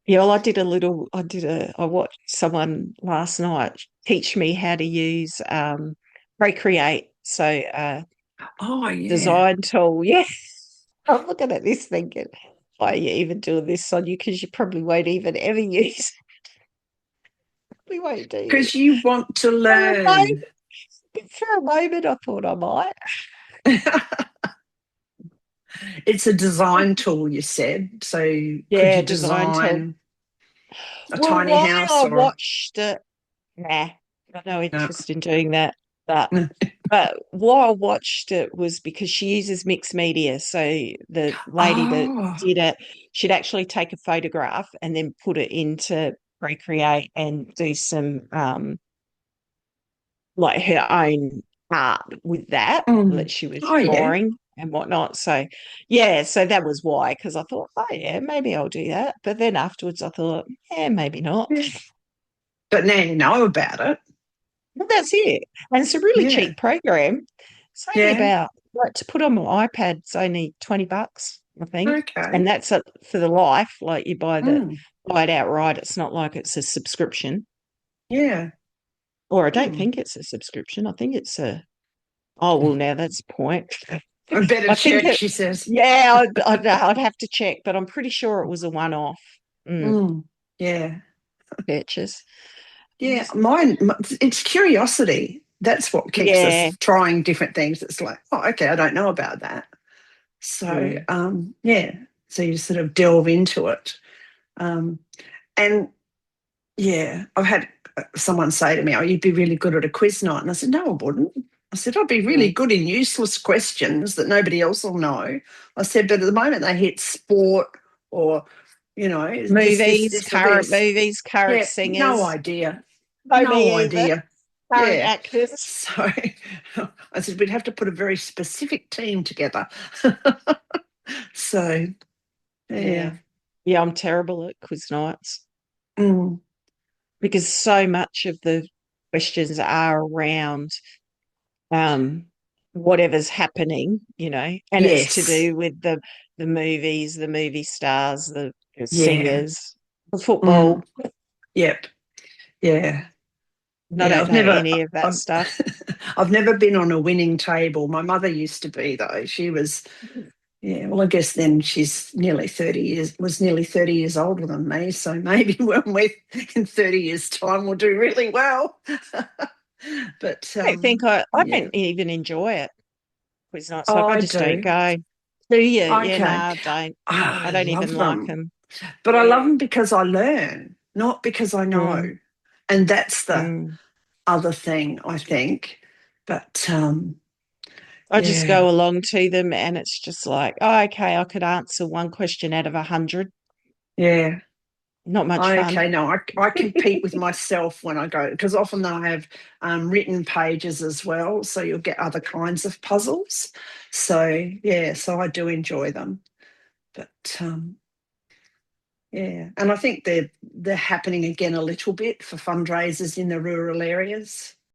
Yeah, well, I watched someone last night teach me how to use Procreate. So Oh, yeah. design tool. Yeah. I'm looking at this thinking, why are you even doing this on you? Because you probably won't even ever use we won't do you. Because you want to For a moment, learn. I thought I might. It's a design tool, you said. So could Yeah, you design tool. design a Well, tiny why house I or watched it, nah, got no no? interest in doing that. But why I watched it was because she uses mixed media. So the lady that Oh, did it, she'd actually take a photograph and then put it into Procreate and do some like her own art with that mm. she was Oh, yeah. drawing and whatnot. So yeah, so that was why, because I thought, oh yeah, maybe I'll do that. But then afterwards I thought, yeah, maybe not. Yeah. But now you know about it. Well, that's it. And it's a really Yeah. cheap program. It's only Yeah. about like to put on my iPad, it's only $20, I think. And Okay. that's it for the life. Like you Mm. buy it outright. It's not like it's a subscription. Yeah. Or I don't Mm. think it's a subscription. I think it's a oh well now that's the point. I better I think check, it she says. yeah, I'd have to check, but I'm pretty sure it was a one-off Mm. Yeah. purchase. Yeah. Mine, it's curiosity. That's what keeps Yeah, us trying different things. It's like, oh, okay, I don't know about that. So, yeah. yeah. So you sort of delve into it. Um, and yeah, I've had someone say to me, oh, you'd be really good at a quiz night. And I said, no, I wouldn't. I said, I'd be really Mm. good in useless questions that nobody else will know. I said, but at the moment they hit sport or, Movies, or current this. movies, current Yeah, no singers. idea. No, No me either. idea. Current Yeah. actors. So I said, we'd have to put a very specific team together. So, yeah. Yeah. Yeah, I'm terrible at quiz nights Mm, because so much of the questions are around um whatever's happening, and it's to yes. do with the movies, the movie stars, the Yeah. singers, the football. Mm, yep. Yeah. And I Yeah, don't know any of that I've, stuff. I've never been on a winning table. My mother used to be though. She was, yeah. Well, I guess then she's nearly 30 years older than me. So maybe when we're in 30 years' time, we'll do really well. But I yeah, don't even enjoy it. Quiz nights, oh, like I I just don't do. go. Do you? Yeah, no, Okay, I don't. oh, I I don't even love like them, them. but I love Mm, them because I learn, not because I mm, know, and that's the mm. other thing I think. But I just yeah. go along to them and it's just like, oh, okay, I could answer one question out of 100. Yeah. Not much fun. Okay. No, I compete with myself when I go because often they'll have written pages as well. So you'll get other kinds of puzzles. So, yeah, so I do enjoy them. But yeah. And I think they're happening again a little bit for fundraisers in the rural areas.